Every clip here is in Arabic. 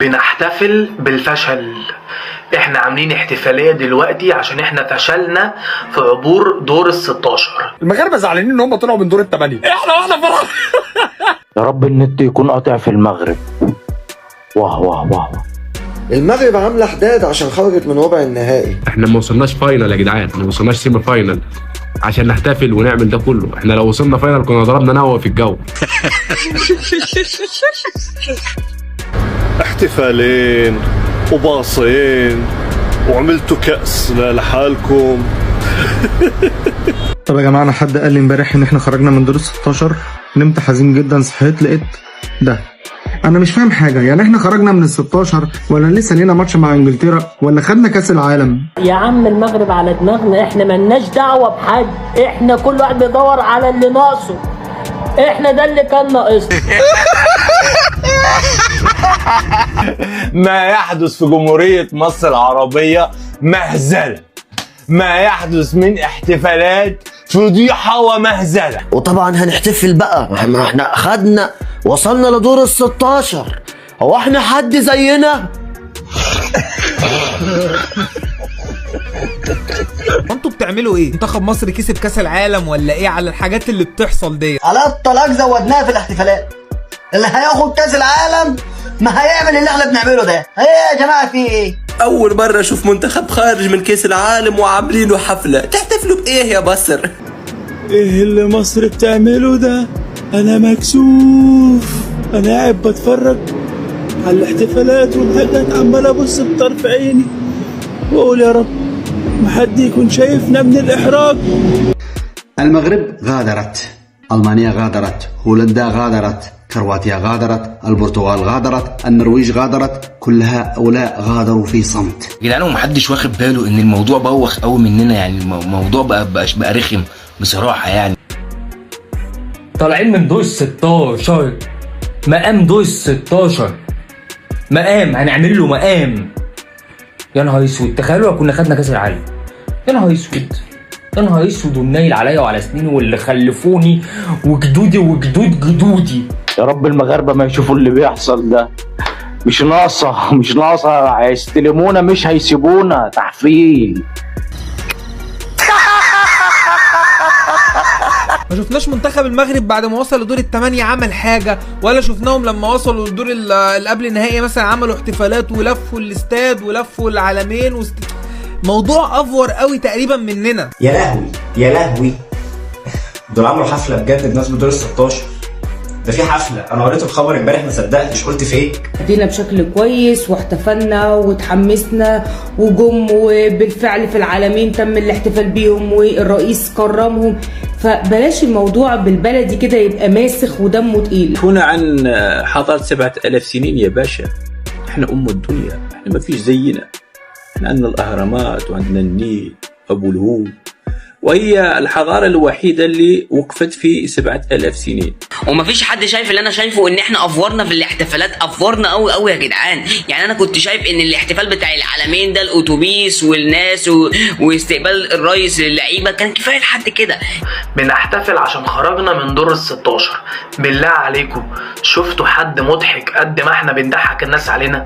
بنحتفل بالفشل. احنا عاملين احتفالية دلوقتي عشان احنا فشلنا في عبور دور ال16. المغاربة زعلانين ان هم طلعوا من دور ال8. احنا فرح. يا رب النت يكون قاطع في المغرب. واه واه واه. المغرب عامله حداد عشان خرجت من ربع النهائي. احنا ما وصلناش فاينل يا جدعان، ما وصلناش سيمي فاينل عشان نحتفل ونعمل ده كله. احنا لو وصلنا فاينل كنا ضربنا نوى في الجو. احتفالين وباصين وعملتوا كأس لحالكم. طب يا جماعه، انا حد قال لي امبارح ان احنا خرجنا من دور ال16. نمت حزين جدا، صحيت لقيت ده. انا مش فاهم حاجه، يعني احنا خرجنا من ال16 ولا لسه لينا ماتش مع انجلترا ولا خدنا كاس العالم؟ يا عم المغرب على دماغنا، احنا ملناش دعوه بحد، احنا كل واحد بيدور على اللي ناقصه، احنا ده اللي كان ناقصنا. ما يحدث في جمهورية مصر العربية مهزلة، ما يحدث من احتفالات فضيحة ومهزلة. وطبعا هنحتفل بقى، احنا خدنا وصلنا لدور ال16. هو احنا حد زينا؟ انتوا بتعملوا ايه؟ منتخب مصر كسب كاس العالم ولا ايه على الحاجات اللي بتحصل دي؟ على الطلاق زودناها في الاحتفالات. اللي هياخد كاس العالم ما هيعمل اللي احنا بنعمله ده. ايه يا جماعه في ايه؟ اول مره اشوف منتخب خارج من كاس العالم وعاملينه حفله. تحتفلوا بايه يا مصر؟ ايه اللي مصر بتعمله ده؟ انا مكسوف. انا قاعد بتفرج على الاحتفالات والحاجات، عمال ابص بطرف عيني واقول يا رب محد يكون شايفنا من الاحراج. المغرب غادرت، المانيا غادرت، هولندا غادرت، كرواتيا غادرت، البرتغال غادرت، النرويج غادرت. كل هؤلاء غادروا في صمت. يا جدعان، ومحدش واخد باله ان الموضوع بوخ قوي مننا، يعني الموضوع بقى رخم بصراحه. يعني طالعين من دور ال16، مقام دور ال16، مقام هنعمل له مقام. يا نهار اسود، تخيلوا لو كنا خدنا كاس العالم. يا نهار اسود، يا نهار اسود، والنايل عليا وعلى سنيني واللي خلفوني وجدودي وجدود جدودي. يا رب المغاربة ما يشوفوا اللي بيحصل ده. مش ناقصة هيستلمونا، مش هيسيبونا. تحفيل. ما شفناش منتخب المغرب بعد ما وصل لدور ال8 عمل حاجه، ولا شفناهم لما وصلوا للدور اللي قبل النهائي مثلا عملوا احتفالات ولفوا الاستاد ولفوا العالمين موضوع افور قوي تقريبا مننا. يا لهوي يا لهوي، دول عملوا حفله بجد بناس بدور ال16. ده في حفله، انا قريت الخبر امبارح ما صدقتش، قلت فيك. ادينا بشكل كويس واحتفلنا وتحمسنا وجم، وبالفعل في العالمين تم الاحتفال بيهم والرئيس كرمهم. فبلاش الموضوع بالبلدي كده يبقى ماسخ ودمه تقيل. هنا عن حضارة 7000 سنين يا باشا. احنا الدنيا، احنا ما فيش زينا. احنا عندنا الاهرامات وعندنا النيل، ابو الهول، وهي الحضارة الوحيدة اللي وقفت في 7000 سنين. ومفيش حد شايف اللي انا شايفه ان احنا افورنا في الاحتفالات، افورنا قوي قوي يا جدعان. يعني انا كنت شايف ان الاحتفال بتاع العالمين ده، الاتوبيس والناس واستقبال الرئيس للعيبه، كان كفايه لحد كده. بنحتفل عشان خرجنا من دور ال16. بالله عليكم، شفتوا حد مضحك قد ما احنا بنضحك الناس علينا؟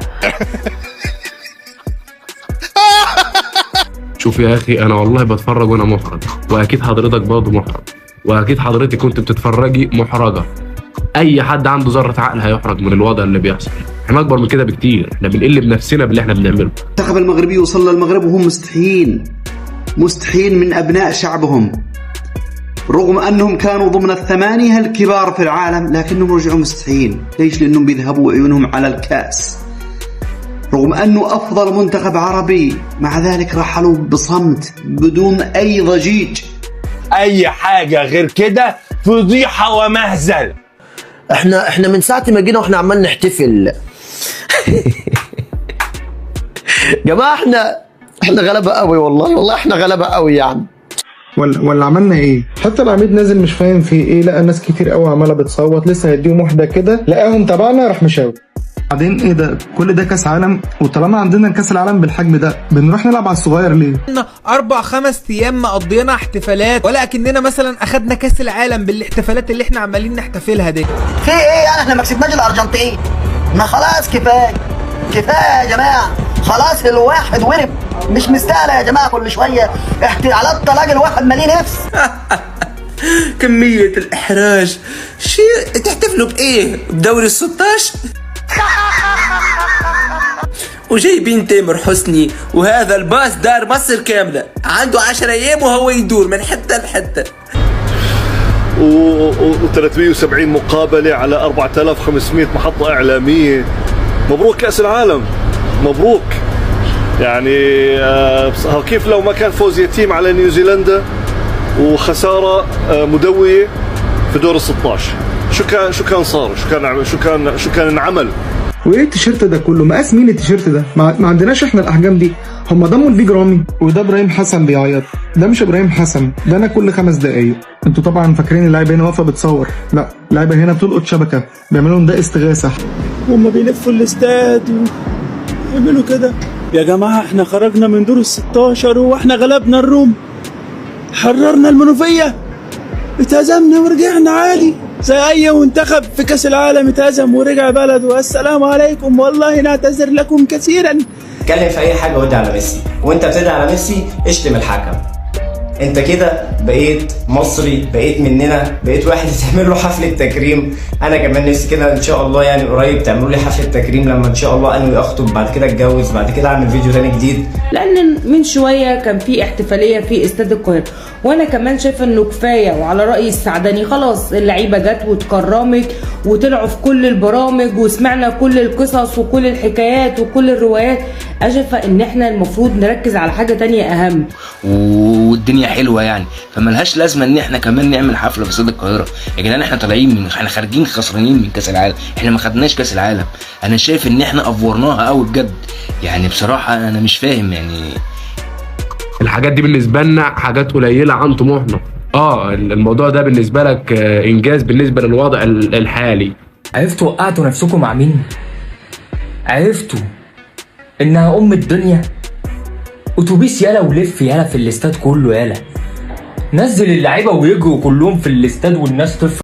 شوف يا اخي، انا والله بتفرج وانا محرج، واكيد حضرتك برضه محرج، واكيد حضرتك كنت بتتفرجي محرجه. اي حد عنده ذره عقل هيحرج من الوضع اللي بيحصل. احنا اكبر من كده بكتير، احنا بنقل بنفسنا باللي احنا بنعمله. المنتخب المغربي وصل للمغرب وهم مستحيين من ابناء شعبهم، رغم انهم كانوا ضمن الثمانيه الكبار في العالم، لكنهم رجعوا مستحيين. ليش؟ لانهم بيذهبوا عيونهم على الكاس، رغم أنه أفضل منتخب عربي، مع ذلك رحلوا بصمت بدون أي ضجيج. أي حاجة غير كده فضيحة ومهزلة. احنا من ساعة ما جينا واحنا عمال نحتفل. جماعة احنا غلبة قوي، والله احنا غلبة قوي يعني. ولا عملنا ايه؟ حتى العميد نازل مش فاهم في ايه، لقى ناس كتير قوي عمالة بتصوت، لسه هيديهم واحدة كده لقاهم تبعنا راح مشاوي. بعدين ايه ده؟ كل ده كاس عالم، وطالما عندنا كاس العالم بالحجم ده بنروح نلعب على الصغير ليه؟ 4-5 ايام مقضينا احتفالات، ولا اكننا مثلا اخدنا كاس العالم بالاحتفالات اللي احنا عمالين نحتفلها دي. في ايه يعني؟ احنا ما كسبناش الارجنتين، ما خلاص كفايه. كفايه يا جماعه، خلاص الواحد ورم، مش مستاهله يا جماعه كل شويه على الطلاق الواحد ماليه نفس. كمية الإحراج، شيء تحتفلوا بإيه؟ بدوري ال16؟ وجايبين تامر حسني وهذا الباص دار مصر كاملة، عنده 10 أيام وهو يدور من حتة لحتة. و370 مقابلة على 4500 محطة إعلامية. مبروك كأس العالم، مبروك. يعني كيف لو ما كان فوز يتيم على نيوزيلندا وخسارة مدوية في دور ال16، شو كان صار؟ شو كان انعمل؟ وايه التيشيرت ده كله؟ مقاس مين التيشيرت ده؟ ما عندناش احنا الاحجام دي. هم ضموا البيج رامي، وده ابراهيم حسن بيعيط. ده مش ابراهيم حسن، ده انا كل 5 دقايق. انتوا طبعا فاكرين اللعيبه هنا واقفه بتصور، لا اللعيبه هنا بتلقط شبكه، بيعملوا لهم ده استغاثه. هما بيلفوا الاستاد ويعملوا كده. يا جماعه احنا خرجنا من دور ال16 واحنا غلبنا الروم، حررنا المنوفيه، اتهزمنا ورجعنا عادي زي اي منتخب في كاس العالم اتهزم ورجع بلده. السلام عليكم، والله نعتذر لكم كثيرا. اتكلم في اي حاجه ودي على ميسي، وانت بتدعي على ميسي اشتم الحكم. انت كده بقيت مصري، بقيت مننا، بقيت واحد تعمل له حفله تكريم. انا كمان نفسي كده ان شاء الله يعني قريب تعملوا لي حفله تكريم لما ان شاء الله انوي اخطب، بعد كده اتجوز، بعد كده اعمل فيديو تاني جديد. لان من شويه كان في احتفاليه في استاد القاهره، وانا كمان شايفه انه كفايه. وعلى راي السعدني خلاص اللعيبه جت واتكرمت وطلعوا في كل البرامج وسمعنا كل القصص وكل الحكايات وكل الروايات. انا شايفه ان احنا المفروض نركز على حاجه تانية اهم، والدنيا حلوه يعني، فملهاش لازمه ان احنا كمان نعمل حفله في استاد القاهره. يا جدعان احنا طالعين احنا خارجين خسرانين من كاس العالم، احنا ما خدناش كاس العالم. انا شايف ان احنا افورناها قوي بجد يعني، بصراحه انا مش فاهم يعني. الحاجات دي بالنسبه لنا حاجات قليله عن طموحنا. الموضوع ده بالنسبه لك انجاز بالنسبه للوضع الحالي. عرفتوا وقعتوا نفسكم مع مين؟ عرفتوا انها الدنيا اتوبيس يالا ولف يالا في الاستاد كله يالا، نزل اللعيبه ويجروا كلهم في الاستاد والناس تفرح.